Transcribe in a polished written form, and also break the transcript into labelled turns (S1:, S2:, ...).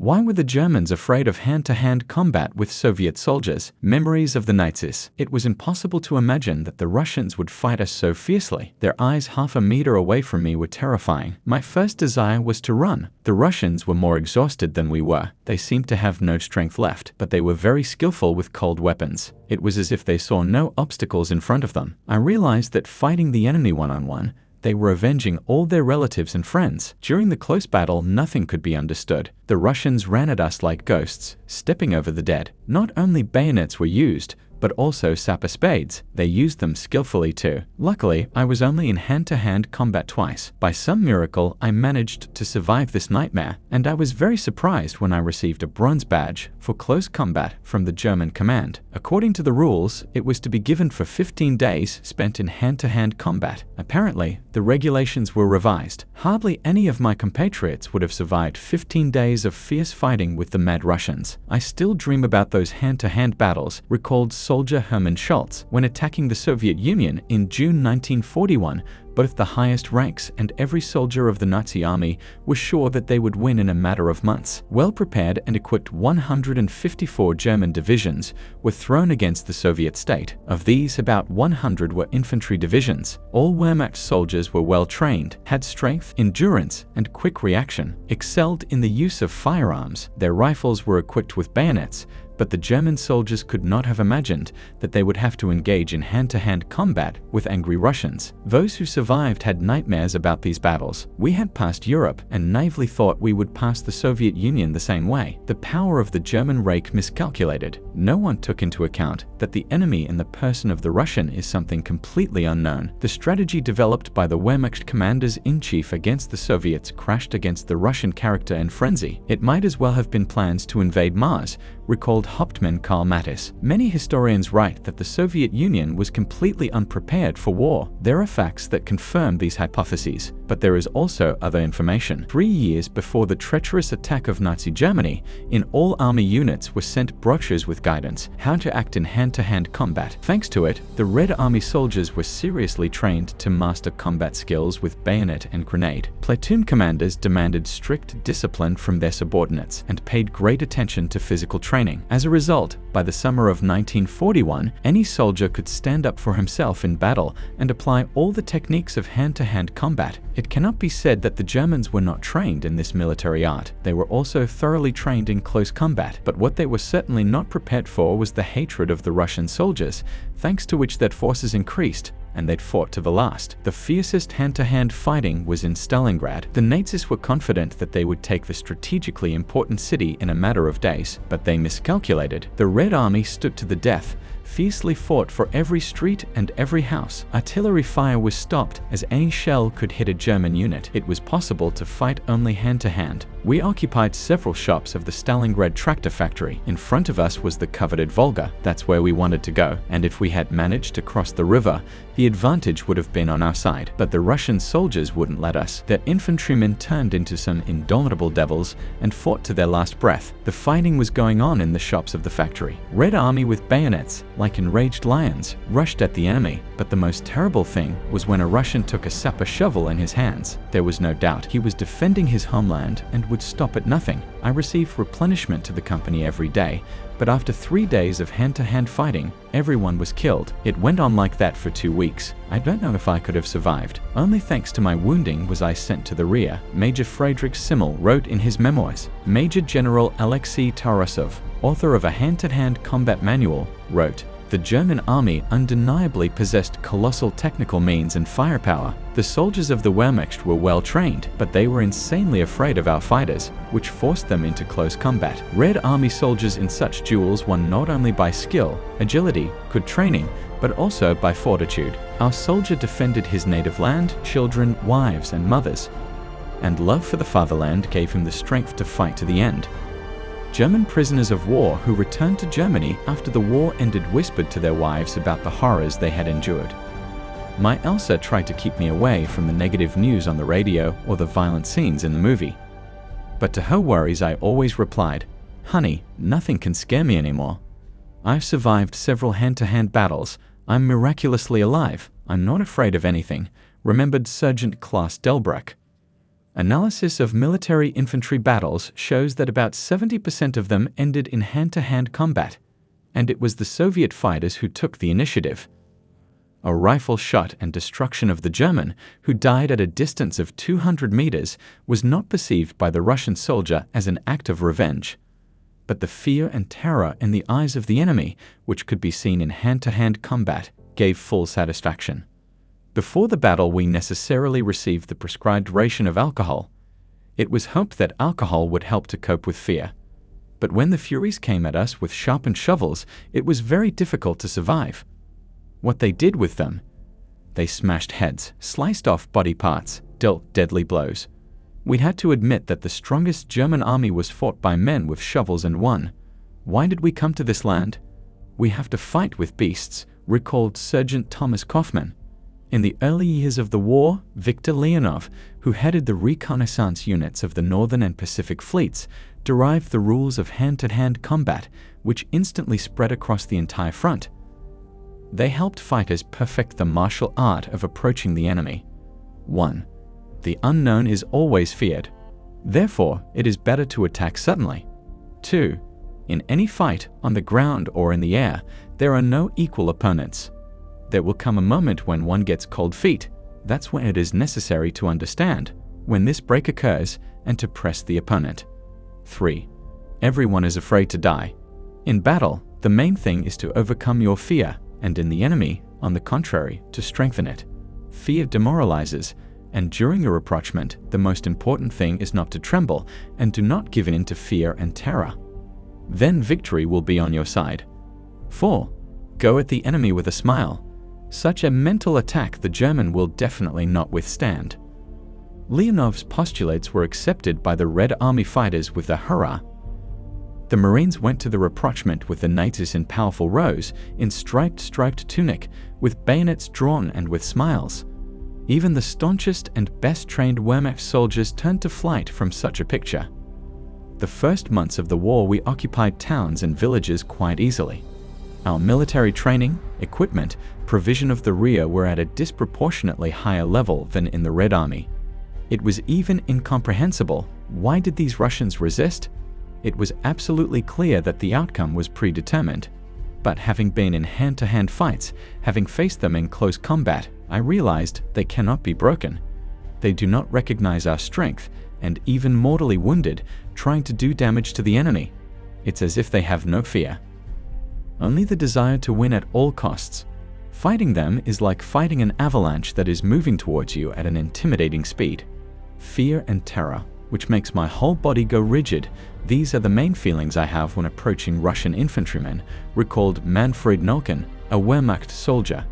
S1: Why were the Germans afraid of hand-to-hand combat with Soviet soldiers? Memories of the Nazis. It was impossible to imagine that the Russians would fight us so fiercely. Their eyes half a meter away from me were terrifying. My first desire was to run. The Russians were more exhausted than we were. They seemed to have no strength left, but they were very skillful with cold weapons. It was as if they saw no obstacles in front of them. I realized that fighting the enemy one-on-one, they were avenging all their relatives and friends. During the close battle, nothing could be understood. The Russians ran at us like ghosts, stepping over the dead. Not only bayonets were used, but also sapper spades. They used them skillfully too. Luckily, I was only in hand-to-hand combat twice. By some miracle, I managed to survive this nightmare, and I was very surprised when I received a bronze badge for close combat from the German command. According to the rules, it was to be given for 15 days spent in hand-to-hand combat. Apparently, the regulations were revised. Hardly any of my compatriots would have survived 15 days of fierce fighting with the mad Russians. I still dream about those hand-to-hand battles, recalled soldier Hermann Schultz. When attacking the Soviet Union in June 1941, both the highest ranks and every soldier of the Nazi army were sure that they would win in a matter of months. Well-prepared and equipped 154 German divisions were thrown against the Soviet state. Of these, about 100 were infantry divisions. All Wehrmacht soldiers were well-trained, had strength, endurance, and quick reaction, excelled in the use of firearms. Their rifles were equipped with bayonets, but the German soldiers could not have imagined that they would have to engage in hand-to-hand combat with angry Russians. Those who survived had nightmares about these battles. We had passed Europe and naively thought we would pass the Soviet Union the same way. The power of the German Reich miscalculated. No one took into account that the enemy in the person of the Russian is something completely unknown. The strategy developed by the Wehrmacht commanders-in-chief against the Soviets crashed against the Russian character and frenzy. It might as well have been plans to invade Mars, recalled Hauptmann Karl Mattis. Many historians write that the Soviet Union was completely unprepared for war. There are facts that confirm these hypotheses, but there is also other information. 3 years before the treacherous attack of Nazi Germany, in all army units were sent brochures with guidance how to act in hand-to-hand combat. Thanks to it, the Red Army soldiers were seriously trained to master combat skills with bayonet and grenade. Platoon commanders demanded strict discipline from their subordinates and paid great attention to physical training. As a result, by the summer of 1941, any soldier could stand up for himself in battle and apply all the techniques of hand-to-hand combat. It cannot be said that the Germans were not trained in this military art. They were also thoroughly trained in close combat, but what they were certainly not prepared for was the hatred of the Russian soldiers, thanks to which their forces increased, and they'd fought to the last. The fiercest hand-to-hand fighting was in Stalingrad. The Nazis were confident that they would take the strategically important city in a matter of days, but they miscalculated. The Red Army stood to the death, fiercely fought for every street and every house. Artillery fire was stopped as any shell could hit a German unit. It was possible to fight only hand-to-hand. We occupied several shops of the Stalingrad tractor factory. In front of us was the coveted Volga. That's where we wanted to go, and if we had managed to cross the river, the advantage would have been on our side. But the Russian soldiers wouldn't let us. Their infantrymen turned into some indomitable devils and fought to their last breath. The fighting was going on in the shops of the factory. Red Army with bayonets, like enraged lions, rushed at the enemy. But the most terrible thing was when a Russian took a sapper shovel in his hands. There was no doubt he was defending his homeland and would stop at nothing. I received replenishment to the company every day, but after 3 days of hand-to-hand fighting, everyone was killed. It went on like that for 2 weeks. I don't know if I could have survived. Only thanks to my wounding was I sent to the rear. Major Friedrich Simmel wrote in his memoirs. Major General Alexei Tarasov, author of a hand-to-hand combat manual, wrote, "The German army undeniably possessed colossal technical means and firepower. The soldiers of the Wehrmacht were well trained, but they were insanely afraid of our fighters, which forced them into close combat. Red Army soldiers in such duels won not only by skill, agility, good training, but also by fortitude. Our soldier defended his native land, children, wives, and mothers, and love for the fatherland gave him the strength to fight to the end." German prisoners of war who returned to Germany after the war ended whispered to their wives about the horrors they had endured. My Elsa tried to keep me away from the negative news on the radio or the violent scenes in the movie. But to her worries I always replied, "Honey, nothing can scare me anymore. I've survived several hand-to-hand battles. I'm miraculously alive. I'm not afraid of anything," remembered Sergeant Klaas Delbruck. Analysis of military infantry battles shows that about 70% of them ended in hand-to-hand combat, and it was the Soviet fighters who took the initiative. A rifle shot and destruction of the German, who died at a distance of 200 meters, was not perceived by the Russian soldier as an act of revenge. But the fear and terror in the eyes of the enemy, which could be seen in hand-to-hand combat, gave full satisfaction. Before the battle, we necessarily received the prescribed ration of alcohol. It was hoped that alcohol would help to cope with fear. But when the Furies came at us with sharpened shovels, it was very difficult to survive. What they did with them? They smashed heads, sliced off body parts, dealt deadly blows. We had to admit that the strongest German army was fought by men with shovels and won. Why did we come to this land? We have to fight with beasts, recalled Sergeant Thomas Kaufman. In the early years of the war, Viktor Leonov, who headed the reconnaissance units of the Northern and Pacific fleets, derived the rules of hand-to-hand combat, which instantly spread across the entire front. They helped fighters perfect the martial art of approaching the enemy. 1. The unknown is always feared. Therefore, it is better to attack suddenly. 2. In any fight, on the ground or in the air, there are no equal opponents. There will come a moment when one gets cold feet. That's when it is necessary to understand when this break occurs and to press the opponent. 3. Everyone is afraid to die. In battle, the main thing is to overcome your fear, and in the enemy, on the contrary, to strengthen it. Fear demoralizes, and during your rapprochement, the most important thing is not to tremble and do not give in to fear and terror. Then victory will be on your side. 4. Go at the enemy with a smile. Such a mental attack the German will definitely not withstand. Leonov's postulates were accepted by the Red Army fighters with a hurrah. The Marines went to the rapprochement with the knights in powerful rows, in striped tunic, with bayonets drawn and with smiles. Even the staunchest and best-trained Wehrmacht soldiers turned to flight from such a picture. The first months of the war we occupied towns and villages quite easily. Our military training, equipment, provision of the rear were at a disproportionately higher level than in the Red Army. It was even incomprehensible. Why did these Russians resist? It was absolutely clear that the outcome was predetermined. But having been in hand-to-hand fights, having faced them in close combat, I realized they cannot be broken. They do not recognize our strength, and even mortally wounded, trying to do damage to the enemy. It's as if they have no fear. Only the desire to win at all costs. Fighting them is like fighting an avalanche that is moving towards you at an intimidating speed. Fear and terror, which makes my whole body go rigid. These are the main feelings I have when approaching Russian infantrymen, recalled Manfred Nolken, a Wehrmacht soldier.